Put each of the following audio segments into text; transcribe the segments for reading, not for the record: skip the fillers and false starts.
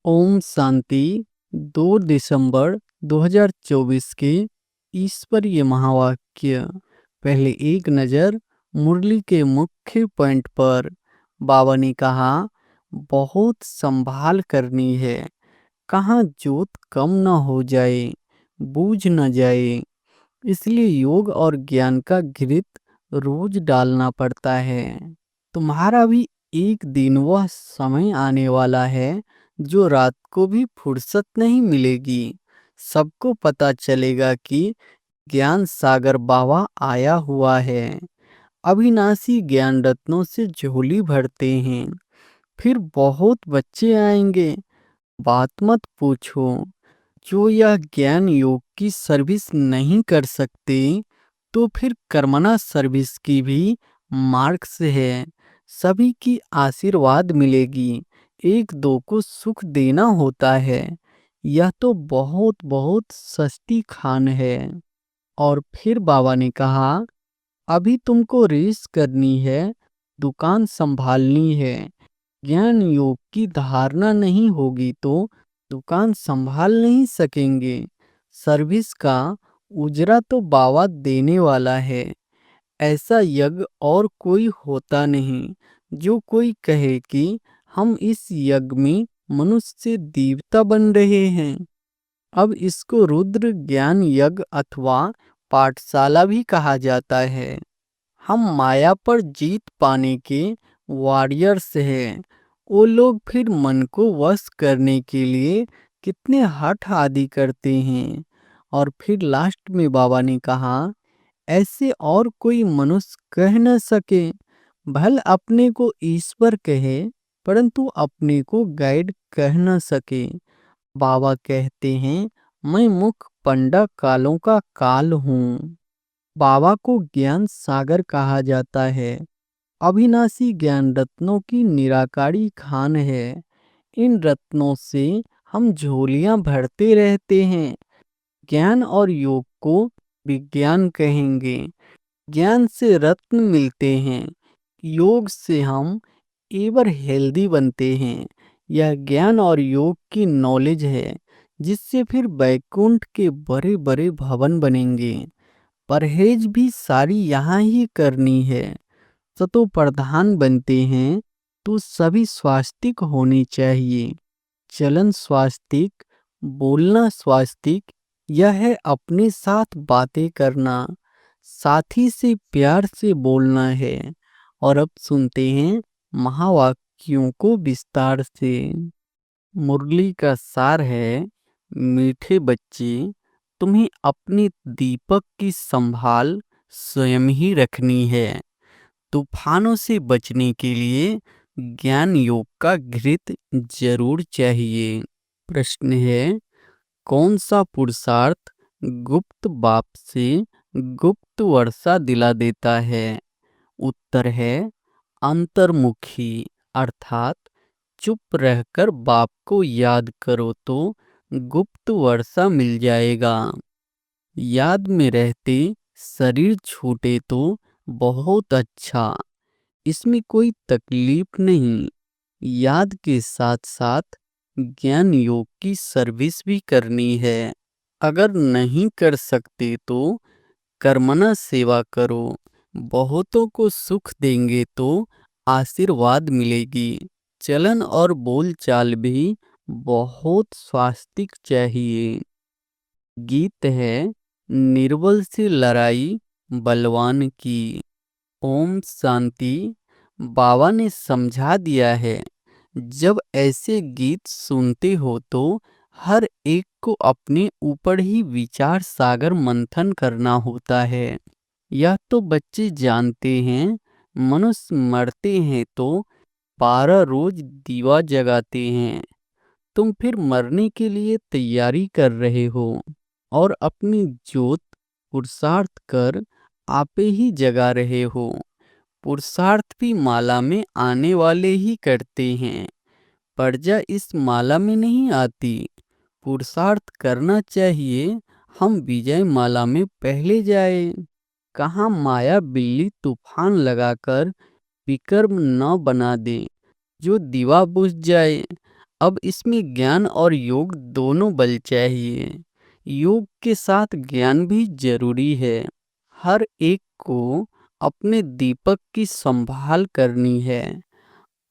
ओम शांति 2 दिसंबर 2024 के ईश्वरीय महावाक्य। पहले एक नज़र मुरली के मुख्य पॉइंट पर। बाबा ने कहा, बहुत संभाल करनी है, कहाँ जोत कम न हो जाए, बूझ न जाए। इसलिए योग और ज्ञान का घृत रोज डालना पड़ता है। तुम्हारा भी एक दिन वह समय आने वाला है जो रात को भी फुर्सत नहीं मिलेगी। सबको पता चलेगा कि ज्ञान सागर बाबा आया हुआ है। अविनाशी ज्ञान रत्नों से झोली भरते हैं। फिर बहुत बच्चे आएंगे, बात मत पूछो। जो यह ज्ञान योग की सर्विस नहीं कर सकते, तो फिर कर्मणा सर्विस की भी मार्क्स है। सभी की आशीर्वाद मिलेगी, एक दो को सुख देना होता है। यह तो बहुत बहुत सस्ती खान है। और फिर बाबा ने कहा, अभी तुमको रेस करनी है, दुकान संभालनी है। ज्ञान योग की धारणा नहीं होगी तो दुकान संभाल नहीं सकेंगे। सर्विस का उजरा तो बाबा देने वाला है। ऐसा यज्ञ और कोई होता नहीं। जो कोई कहे कि हम इस यज्ञ में मनुष्य से देवता बन रहे हैं। अब इसको रुद्र ज्ञान यज्ञ अथवा पाठशाला भी कहा जाता है। हम माया पर जीत पाने के वॉरियर्स हैं। वो लोग फिर मन को वश करने के लिए कितने हठ आदि करते हैं। और फिर लास्ट में बाबा ने कहा, ऐसे और कोई मनुष्य कह न सके। भल अपने को ईश्वर कहे, परंतु अपने को गाइड कह न सके। बाबा कहते हैं, मैं मुख पंडा कालों का काल हूँ। बाबा को ज्ञान सागर कहा जाता है। अविनाशी ज्ञान रत्नों की निराकारी खान है। इन रत्नों से हम झोलियां भरते रहते हैं। ज्ञान और योग को विज्ञान कहेंगे। ज्ञान से रत्न मिलते हैं, योग से हम एवर हेल्दी बनते हैं। यह ज्ञान और योग की नॉलेज है, जिससे फिर बैकुंठ के बड़े बड़े भवन बनेंगे। परहेज भी सारी यहाँ ही करनी है। सतो प्रधान बनते हैं तो सभी स्वास्तिक होने चाहिए। चलन स्वास्तिक, बोलना स्वास्तिक, यह है अपने साथ बातें करना। साथी से प्यार से बोलना है। और अब सुनते हैं महावाक्यों को विस्तार से। मुरली का सार है, मीठे बच्चे, तुम्हें अपने दीपक की संभाल स्वयं ही रखनी है। तूफानों से बचने के लिए ज्ञान योग का घृत जरूर चाहिए। प्रश्न है, कौन सा पुरुषार्थ गुप्त बाप से गुप्त वर्षा दिला देता है? उत्तर है, अंतर्मुखी, अर्थात चुप रहकर बाप को याद करो तो गुप्त वर्षा मिल जाएगा। याद में रहते शरीर छूटे तो बहुत अच्छा, इसमें कोई तकलीफ नहीं। याद के साथ साथ ज्ञान योग की सर्विस भी करनी है। अगर नहीं कर सकते तो कर्मणा सेवा करो। बहुतों को सुख देंगे तो आशीर्वाद मिलेगी। चलन और बोलचाल भी बहुत स्वास्तिक चाहिए। गीत है, निर्बल से लड़ाई बलवान की। ओम शांति। बाबा ने समझा दिया है, जब ऐसे गीत सुनते हो तो हर एक को अपने ऊपर ही विचार सागर मंथन करना होता है। यह तो बच्चे जानते हैं। मनुष्य मरते हैं तो 12 रोज दीवा जगाते हैं। तुम फिर मरने के लिए तैयारी कर रहे हो और अपनी जोत पुरुषार्थ कर आपे ही जगा रहे हो। पुरुषार्थ भी माला में आने वाले ही करते हैं। प्रजा इस माला में नहीं आती। पुरुषार्थ करना चाहिए, हम विजय माला में पहले जाए। कहाँ माया बिल्ली तूफान लगाकर विकर्म न बना दे, जो दीवा बुझ जाए। अब इसमें ज्ञान और योग दोनों बल चाहिए। योग के साथ ज्ञान भी जरूरी है। हर एक को अपने दीपक की संभाल करनी है।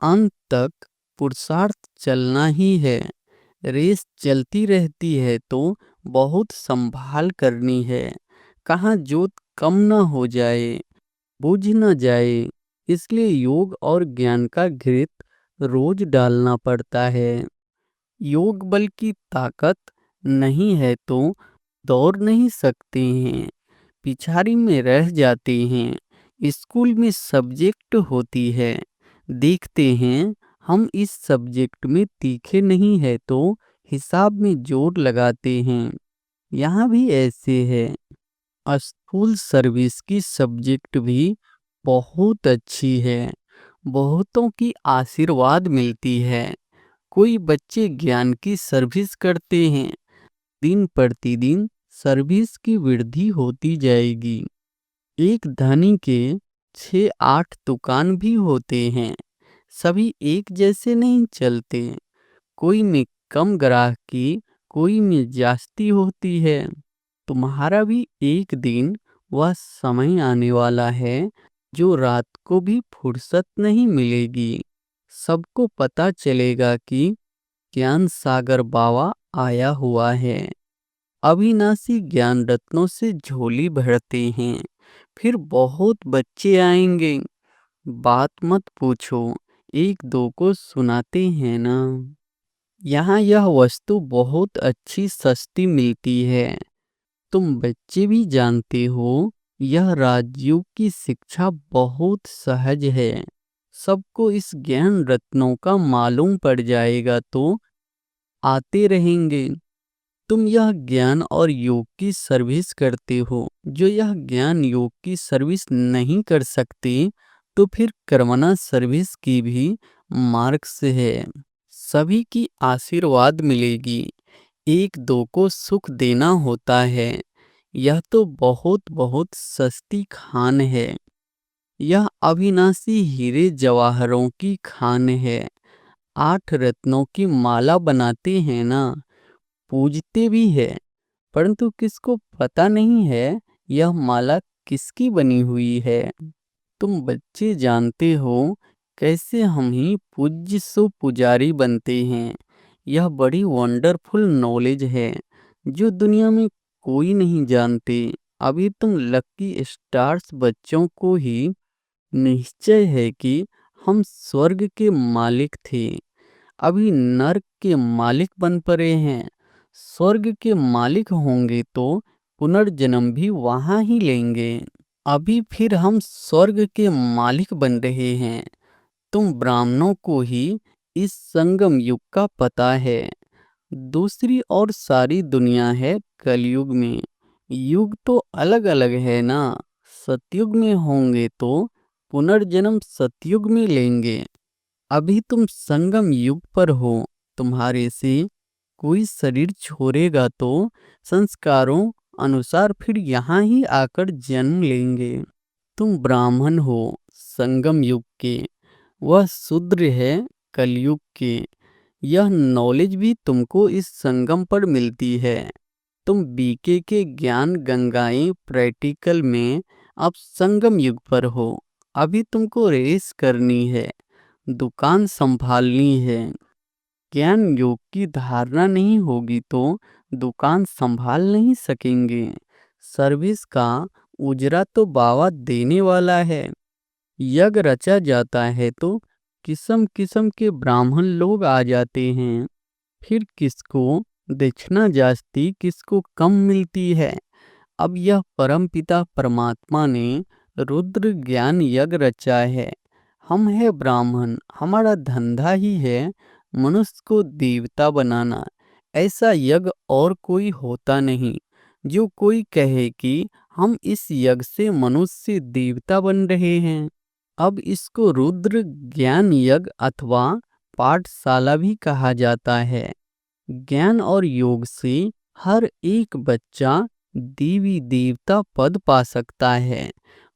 अंत तक पुरुषार्थ चलना ही है। रेस चलती रहती है तो बहुत संभाल करनी है। कहाँ जोत कम न हो जाए, बुझ न जाए। इसलिए योग और ज्ञान का घृत रोज डालना पड़ता है। योग बल की ताकत नहीं है तो दौड़ नहीं सकते हैं, पिछाड़ी में रह जाते हैं। स्कूल में सब्जेक्ट होती है, देखते हैं हम इस सब्जेक्ट में तीखे नहीं है तो हिसाब में जोर लगाते हैं। यहाँ भी ऐसे है। स्कूल सर्विस की सब्जेक्ट भी बहुत अच्छी है। बहुतों की आशीर्वाद मिलती है। कोई बच्चे ज्ञान की सर्विस करते हैं। दिन प्रतिदिन सर्विस की वृद्धि होती जाएगी। एक धनी के 6-8 दुकान भी होते हैं। सभी एक जैसे नहीं चलते। कोई में कम ग्राहकी, कोई में जास्ती होती है। तुम्हारा भी एक दिन वह समय आने वाला है जो रात को भी फुर्सत नहीं मिलेगी। सबको पता चलेगा कि ज्ञान सागर बावा आया हुआ है। अविनाशी ज्ञान रत्नों से झोली भरते हैं। फिर बहुत बच्चे आएंगे। बात मत पूछो, एक दो को सुनाते हैं ना। यहाँ यह वस्तु बहुत अच्छी सस्ती मिलती है। तुम बच्चे भी जानते हो यह राजयोग की शिक्षा बहुत सहज है। सबको इस ज्ञान रत्नों का मालूम पड़ जाएगा तो आते रहेंगे। तुम यह ज्ञान और योग की सर्विस करते हो। जो यह ज्ञान योग की सर्विस नहीं कर सकते तो फिर कर्मणा सर्विस की भी मार्ग से है। सभी की आशीर्वाद मिलेगी। एक दो को सुख देना होता है। यह तो बहुत बहुत सस्ती खान है। यह अविनाशी हीरे जवाहरों की खान है। 8 रत्नों की माला बनाते हैं ना, पूजते भी है, परंतु किसको पता नहीं है यह माला किसकी बनी हुई है। तुम बच्चे जानते हो कैसे हम ही पूज्य सो पुजारी बनते हैं। यह बड़ी वंडरफुल नॉलेज है जो दुनिया में कोई नहीं जानते। अभी तुम लकी स्टार्स बच्चों को ही निश्चय है कि हम स्वर्ग के मालिक थे, अभी नर्क के मालिक बन पड़े हैं। स्वर्ग के मालिक होंगे तो पुनर्जन्म भी वहां ही लेंगे। अभी फिर हम स्वर्ग के मालिक बन रहे हैं। तुम ब्राह्मणों को ही इस संगम युग का पता है। दूसरी और सारी दुनिया है कलयुग में। युग तो अलग अलग है ना। सतयुग में होंगे तो पुनर्जन्म सतयुग में लेंगे। अभी तुम संगम युग पर हो। तुम्हारे से कोई शरीर छोड़ेगा तो संस्कारों अनुसार फिर यहाँ ही आकर जन्म लेंगे। तुम ब्राह्मण हो संगम युग के, वह शूद्र है कलयुग के। यह नॉलेज भी तुमको इस संगम पर मिलती है। तुम बीके के ज्ञान गंगाएं प्रैक्टिकल में अब संगम युग पर हो। अभी तुमको रेस करनी है, दुकान संभालनी है। ज्ञान योग की धारणा नहीं होगी तो दुकान संभाल नहीं सकेंगे। सर्विस का उजरा तो बाबा देने वाला है। यज्ञ रचा जाता है तो किस्म किस्म के ब्राह्मण लोग आ जाते हैं। फिर किसको दक्षिणा जास्ती किसको कम मिलती है। अब यह परमपिता परमात्मा ने रुद्र ज्ञान यज्ञ रचा है। हम है ब्राह्मण, हमारा धंधा ही है मनुष्य को देवता बनाना। ऐसा यज्ञ और कोई होता नहीं। जो कोई कहे कि हम इस यज्ञ से मनुष्य देवता बन रहे हैं। अब इसको रुद्र ज्ञान यज्ञ अथवा पाठशाला भी कहा जाता है। ज्ञान और योग से हर एक बच्चा देवी देवता पद पा सकता है।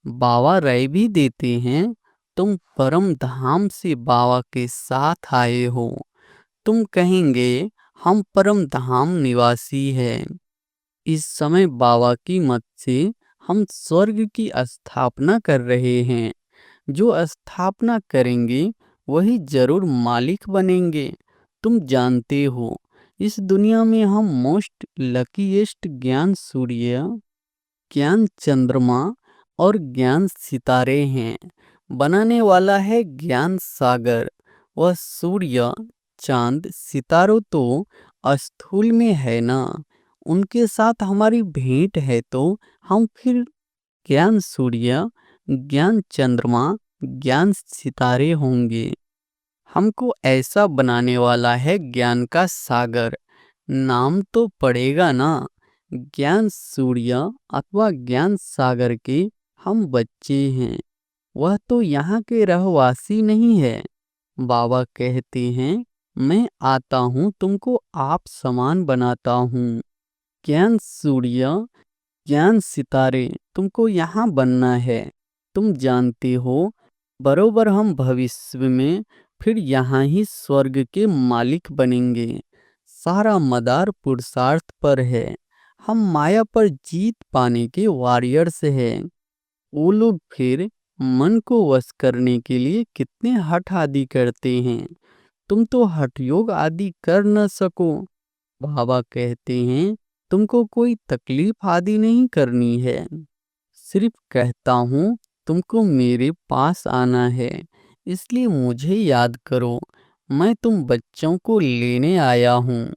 बाबा राय भी देते हैं, तुम परम धाम से बाबा के साथ आए हो। तुम कहेंगे हम परम धाम निवासी हैं। इस समय बाबा की मत से हम स्वर्ग की स्थापना कर रहे हैं। जो स्थापना करेंगे वही जरूर मालिक बनेंगे। तुम जानते हो इस दुनिया में हम मोस्ट लकीएस्ट ज्ञान सूर्य, ज्ञान चंद्रमा और ज्ञान सितारे हैं। बनाने वाला है ज्ञान सागर। वह सूर्य, चांद, सितारों तो स्थूल में है ना। उनके साथ हमारी भेंट है तो हम फिर ज्ञान सूर्य, ज्ञान चंद्रमा, ज्ञान सितारे होंगे। हमको ऐसा बनाने वाला है ज्ञान का सागर। नाम तो पड़ेगा ना। ज्ञान सूर्य अथवा ज्ञान सागर के हम बच्चे हैं। वह तो यहाँ के रहवासी नहीं है। बाबा कहते हैं मैं आता हूँ तुमको आप समान बनाता हूँ। ज्ञान सूर्य, ज्ञान सितारे तुमको यहाँ बनना है। तुम जानते हो बरोबर हम भविष्य में फिर यहाँ ही स्वर्ग के मालिक बनेंगे। सारा मदार पुरुषार्थ पर है। हम माया पर जीत पाने के वॉरियर्स हैं। वो लोग फिर मन को वश करने के लिए कितने हठ आदि करते हैं। तुम तो हठ योग आदि कर न सको। बाबा कहते हैं तुमको कोई तकलीफ आदि नहीं करनी है। सिर्फ कहता हूँ तुमको मेरे पास आना है, इसलिए मुझे याद करो। मैं तुम बच्चों को लेने आया हूँ।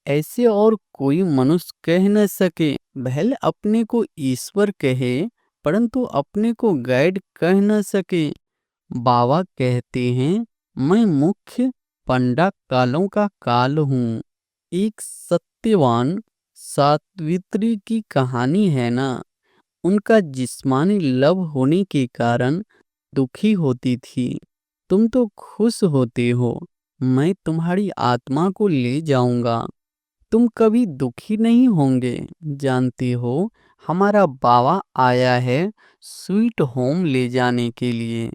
ऐसे और कोई मनुष्य कह न सके। भले अपने को ईश्वर कहे परंतु अपने को गाइड कह न सके। बाबा कहते हैं मैं मुख्य पंडा कालों का काल हूँ। एक सत्यवान सावित्री की कहानी है ना। उनका जिस्मानी लव होने के कारण दुखी होती थी। तुम तो खुश होते हो। मैं तुम्हारी आत्मा को ले जाऊंगा। तुम कभी दुखी नहीं होंगे। जानते हो हमारा बाबा आया है स्वीट होम ले जाने के लिए,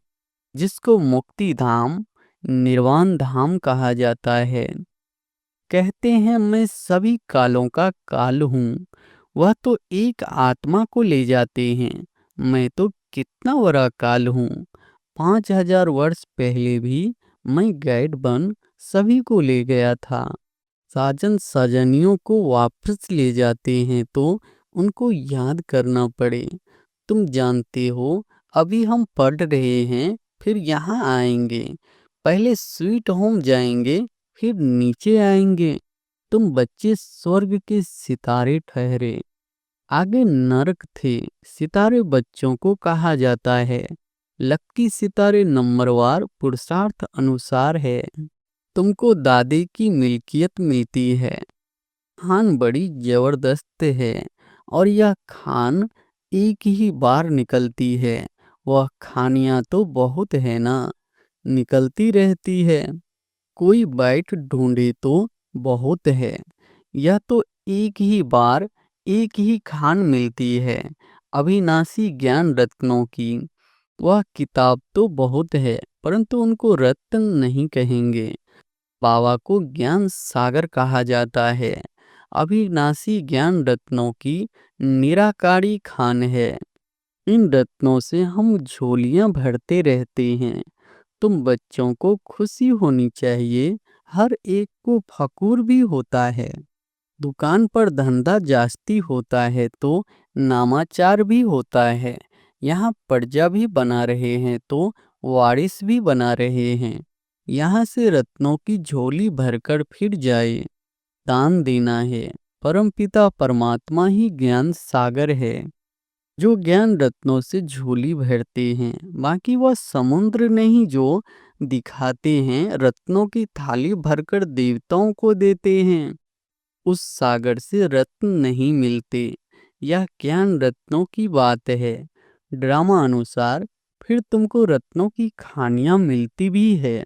जिसको मुक्ति धाम, निर्वाण धाम कहा जाता है। कहते हैं मैं सभी कालों का काल हूँ। वह तो एक आत्मा को ले जाते हैं। मैं तो कितना बड़ा काल हूँ। 5000 वर्ष पहले भी मैं गाइड बन सभी को ले गया था। साजन साजनियों को वापस ले जाते हैं तो उनको याद करना पड़े। तुम जानते हो अभी हम पढ़ रहे हैं फिर यहाँ आएंगे। पहले स्वीट होम जाएंगे फिर नीचे आएंगे। तुम बच्चे स्वर्ग के सितारे ठहरे। आगे नरक थे। सितारे बच्चों को कहा जाता है। लक्की सितारे नंबरवार पुरुषार्थ अनुसार है। तुमको दादी की मिल्कियत मिलती है। खान बड़ी जबरदस्त है और यह खान एक ही बार निकलती है। वह खानियां तो बहुत है ना, निकलती रहती है। कोई बाइट ढूंढे तो बहुत है। यह तो एक ही बार एक ही खान मिलती है। अविनाशी ज्ञान रत्नों की। वह किताब तो बहुत है परंतु उनको रत्न नहीं कहेंगे। बाबा को ज्ञान सागर कहा जाता है। अविनाशी ज्ञान रत्नों की निराकारी खान है। इन रत्नों से हम झोलियां भरते रहते हैं। तुम बच्चों को खुशी होनी चाहिए। हर एक को फकूर भी होता है। दुकान पर धंधा जास्ती होता है तो नामाचार भी होता है। यहाँ पर्जा भी बना रहे हैं तो वारिस भी बना रहे हैं। यहाँ से रत्नों की झोली भरकर फिर जाए। दान देना है। परमपिता परमात्मा ही ज्ञान सागर है जो ज्ञान रत्नों से झोली भरते हैं। बाकी वह समुद्र नहीं जो दिखाते हैं। रत्नों की थाली भरकर देवताओं को देते हैं। उस सागर से रत्न नहीं मिलते। यह ज्ञान रत्नों की बात है। ड्रामा अनुसार फिर तुमको रत्नों की खानियां मिलती भी है।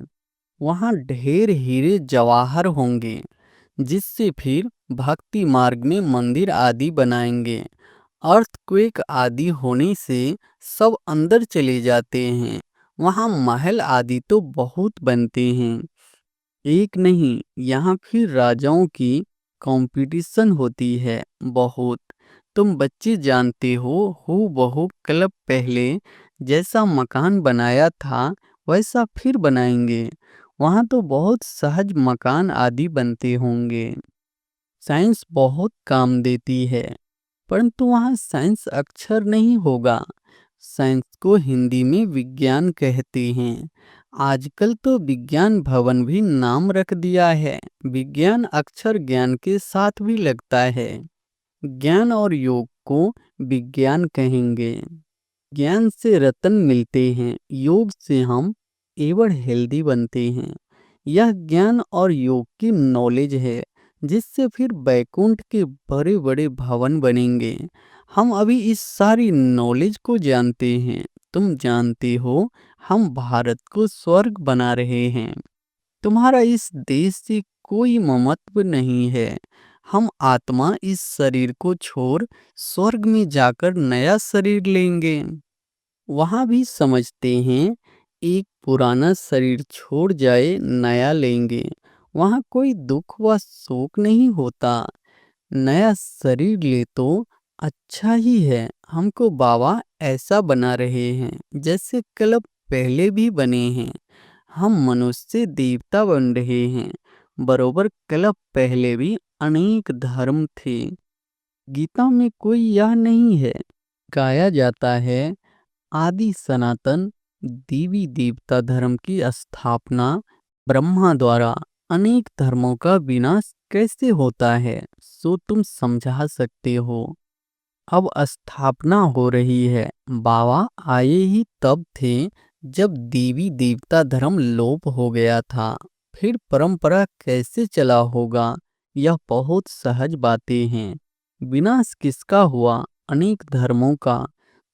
वहाँ ढेर हीरे जवाहर होंगे जिससे फिर भक्ति मार्ग में मंदिर आदि बनाएंगे। अर्थक्वेक आदि होने से सब अंदर चले जाते हैं। वहाँ महल आदि तो बहुत बनते हैं। एक नहीं, यहाँ फिर राजाओं की कंपटीशन होती है बहुत। तुम बच्चे जानते हो, हूबहू क्लब पहले जैसा मकान बनाया था वैसा फिर बनाएंगे। वहाँ तो बहुत सहज मकान आदि बनते होंगे। साइंस बहुत काम देती है, परंतु वहाँ साइंस अक्षर नहीं होगा। साइंस को हिंदी में विज्ञान कहते हैं। आजकल तो विज्ञान भवन भी नाम रख दिया है। विज्ञान अक्षर ज्ञान के साथ भी लगता है। ज्ञान और योग को विज्ञान कहेंगे। ज्ञान से रतन मिलते हैं, योग से हम एवर हेल्दी बनते हैं। यह ज्ञान और योग की नॉलेज है, जिससे फिर बैकुंठ के बड़े बड़े भवन बनेंगे। हम अभी इस सारी नॉलेज को जानते हैं। तुम जानते हो, हम भारत को स्वर्ग बना रहे हैं। तुम्हारा इस देश से कोई ममत्व नहीं है। हम आत्मा इस शरीर को छोड़ स्वर्ग में जाकर नया शरीर लेंगे। वहाँ भी समझते हैं, एक पुराना शरीर छोड़ जाए नया लेंगे। वहाँ कोई दुख व शोक नहीं होता। नया शरीर ले तो अच्छा ही है। हमको बाबा ऐसा बना रहे हैं जैसे क्लब पहले भी बने हैं। हम मनुष्य से देवता बन रहे हैं। बरोबर क्लब पहले भी अनेक धर्म थे। गीता में कोई यह नहीं है। गाया जाता है, आदि सनातन देवी देवता धर्म की स्थापना ब्रह्मा द्वारा अनेक धर्मों का विनाश कैसे होता है, सो तुम समझा सकते हो। अब स्थापना हो रही है। बाबा आए ही तब थे जब देवी देवता धर्म लोप हो गया था। फिर परंपरा कैसे चला होगा, यह बहुत सहज बातें हैं। विनाश किसका हुआ? अनेक धर्मों का।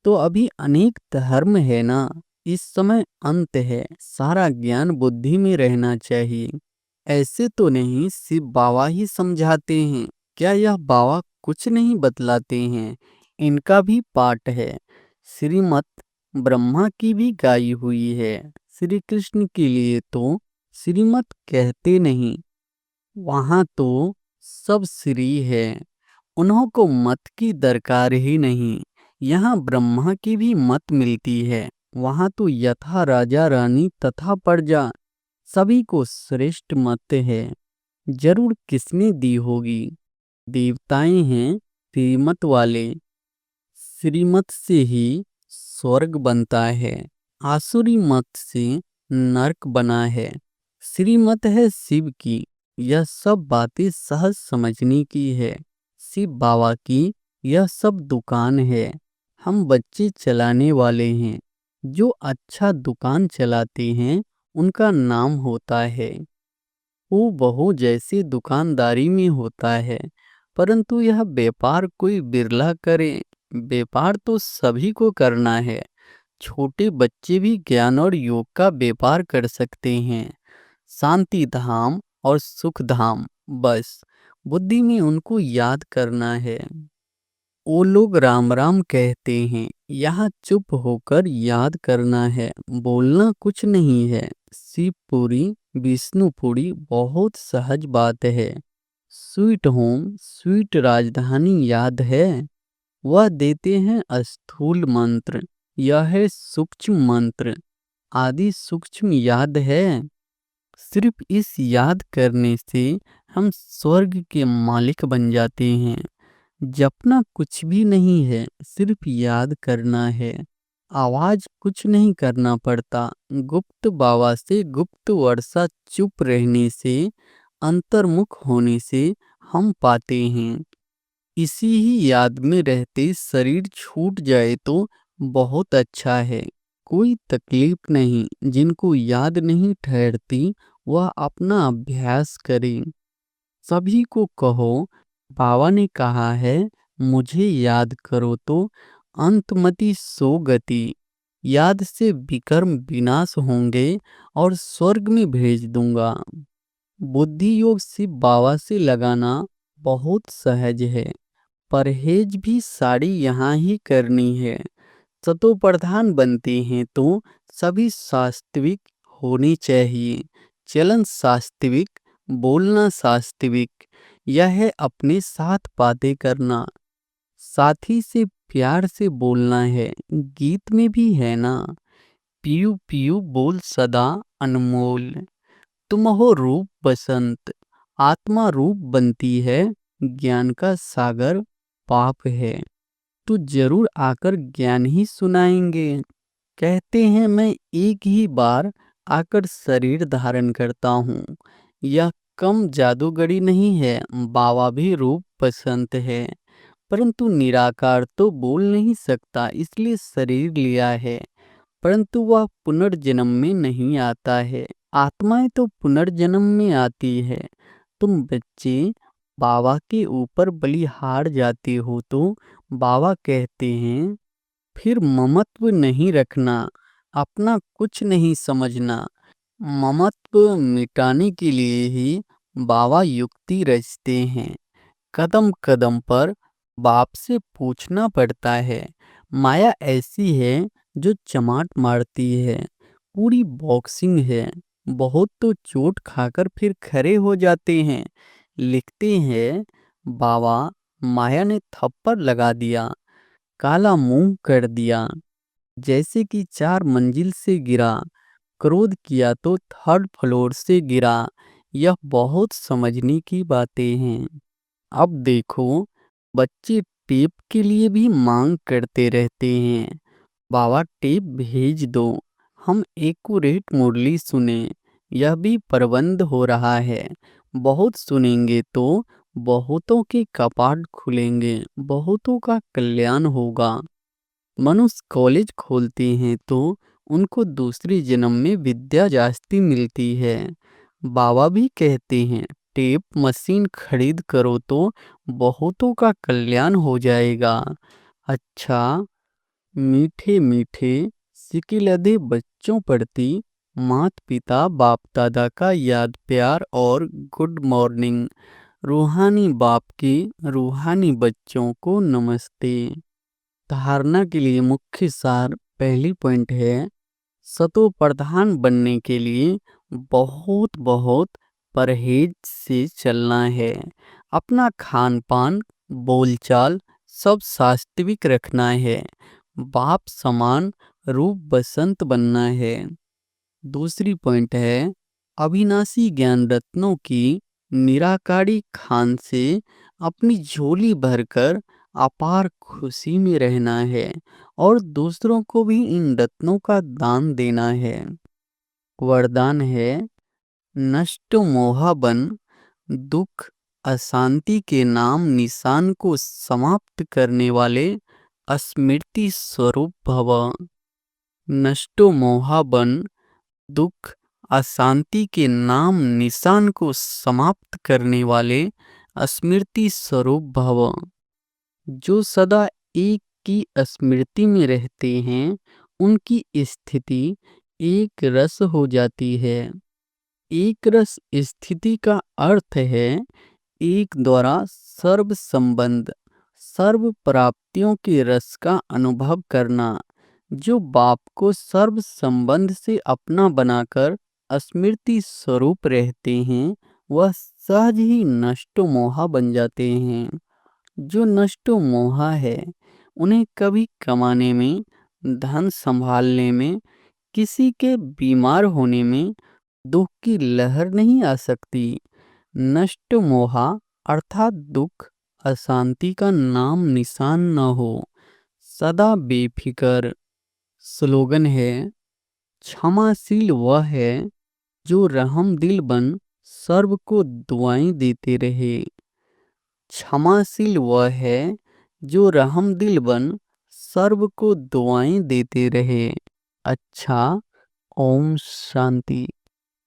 तो अभी अनेक धर्म है ना। इस समय अंत है। सारा ज्ञान बुद्धि में रहना चाहिए। ऐसे तो नहीं सिर्फ बाबा ही समझाते हैं। क्या यह बाबा कुछ नहीं बतलाते हैं? इनका भी पाठ है। श्रीमत ब्रह्मा की भी गाई हुई है। श्री कृष्ण के लिए तो श्रीमत कहते नहीं। वहाँ तो सब श्री है। उन्हों को मत की दरकार ही नहीं। यहाँ ब्रह्मा की भी मत मिलती है। वहाँ तो यथा राजा रानी तथा प्रजा सभी को श्रेष्ठ मत है। जरूर किसने दी होगी। देवताएं हैं श्रीमत वाले। श्रीमत से ही स्वर्ग बनता है। आसुरी मत से नरक बना है। श्रीमत है शिव की। यह सब बातें सहज समझने की है। शिव बाबा की यह सब दुकान है। हम बच्चे चलाने वाले हैं। जो अच्छा दुकान चलाते हैं उनका नाम होता है। वो बहु जैसे दुकानदारी में होता है, परंतु यह व्यापार कोई बिरला करे। व्यापार तो सभी को करना है। छोटे बच्चे भी ज्ञान और योग का व्यापार कर सकते हैं। शांति धाम और सुख धाम, बस बुद्धि में उनको याद करना है। वो लोग राम राम कहते हैं, यहाँ चुप होकर याद करना है। बोलना कुछ नहीं है। शिवपुरी विष्णुपुरी बहुत सहज बात है। स्वीट होम स्वीट राजधानी याद है। वह देते हैं स्थूल मंत्र, यह है सूक्ष्म मंत्र। आदि सूक्ष्म याद है। सिर्फ इस याद करने से हम स्वर्ग के मालिक बन जाते हैं। जपना कुछ भी नहीं है, सिर्फ याद करना है। आवाज कुछ नहीं करना पड़ता। गुप्त बाबा से गुप्त वर्षा चुप रहने से, अंतर्मुख होने से हम पाते हैं। इसी ही याद में रहते शरीर छूट जाए तो बहुत अच्छा है। कोई तकलीफ नहीं। जिनको याद नहीं ठहरती वह अपना अभ्यास करें। सभी को कहो, बाबा ने कहा है मुझे याद करो तो अंतमति सो गति। याद से विकर्म विनाश होंगे और स्वर्ग में भेज दूंगा। बुद्धि योग सिर्फ बाबा से लगाना बहुत सहज है। परहेज भी सारी यहाँ ही करनी है। सतो प्रधान बनते हैं तो सभी सात्विक होने चाहिए। चलन सात्विक, बोलना सात्विक, यह है अपने साथ बातें करना, साथी से प्यार से बोलना है, गीत में भी है ना। पीयू पीयू बोल सदा अनमोल, तुम हो रूप बसंत, आत्मा रूप बनती है, ज्ञान का सागर पाप है। तो जरूर आकर ज्ञान ही सुनाएंगे। कहते हैं मैं एक ही बार आकर शरीर धारण करता हूँ, यह कम जादूगरी नहीं है, बाबा भी रूप पसंद है। परंतु निराकार तो बोल नहीं सकता, इसलिए शरीर लिया है, परंतु वह पुनर्जन्म में नहीं आता है। आत्माएं तो पुनर्जन्म में आती है। तुम बच्चे बाबा के ऊपर बलिहार जाते हो तो बाबा कहते हैं फिर ममत्व नहीं रखना, अपना कुछ नहीं समझना। ममत्व मिटाने के लिए ही बाबा युक्ति रचते हैं। कदम कदम पर बाप से पूछना पड़ता है। माया ऐसी है जो चमाट मारती है, पूरी बॉक्सिंग है। बहुत तो चोट खाकर फिर खड़े हो जाते हैं। लिखते हैं बाबा माया ने थप्पड़ लगा दिया, काला मुंह कर दिया, जैसे कि 4 मंजिल से गिरा, क्रोध किया तो 3rd फ्लोर से गिरा। यह बहुत समझने की बातें हैं। अब देखो बच्चे टेप के लिए भी मांग करते रहते हैं, बाबा टेप भेज दो, हम एक्यूरेट मुरली सुने। यह भी प्रबंध हो रहा है। बहुत सुनेंगे तो बहुतों के कपाट खुलेंगे, बहुतों का कल्याण होगा। मनुष्य कॉलेज खोलते हैं तो उनको दूसरे जन्म में विद्या जास्ती मिलती है। बाबा भी कहते हैं टेप मशीन खरीद करो तो बहुतों का कल्याण हो जाएगा। अच्छा, मीठे मीठे सिकिलधे बच्चों प्रति मात पिता बाप दादा का याद प्यार और गुड मॉर्निंग। रूहानी बाप के रूहानी बच्चों को नमस्ते। धारणा के लिए मुख्य सार पहली पॉइंट है, सतो प्रधान बनने के लिए बहुत बहुत परहेज से चलना है। अपना खान पान बोलचाल सब सात्विक रखना है। बाप समान रूप बसंत बनना है। दूसरी पॉइंट है, अविनाशी ज्ञान रत्नों की निराकारी खान से अपनी झोली भरकर अपार खुशी में रहना है और दूसरों को भी इन रत्नों का दान देना है। वरदान है, नष्ट मोह बन, दुख अशांति के नाम निशान को समाप्त करने वाले स्मृति स्वरूप भव। नष्टो मोह बन, दुख अशांति के नाम निशान को समाप्त करने वाले स्मृति स्वरूप भव। जो सदा एक की स्मृति में रहते हैं, उनकी स्थिति एक रस हो जाती है। एक रस स्थिति का अर्थ है एक द्वारा सर्व संबंध, सर्व प्राप्तियों के रस का अनुभव करना। जो बाप को सर्व संबंध से अपना बनाकर स्मृति स्वरूप रहते हैं, वह सहज ही नष्ट मोहा बन जाते हैं। जो नष्ट मोहा है, उन्हें कभी कमाने में, धन संभालने में, किसी के बीमार होने में दुख की लहर नहीं आ सकती। नष्ट मोहा अर्थात दुख अशांति का नाम निशान न हो, सदा बेफिकर। स्लोगन है, क्षमाशील वह है जो रहम दिल बन सर्व को दुआएं देते रहे। क्षमाशील वह है जो रहम दिल बन सर्व को दुआएं देते रहे। अच्छा, ओम शांति।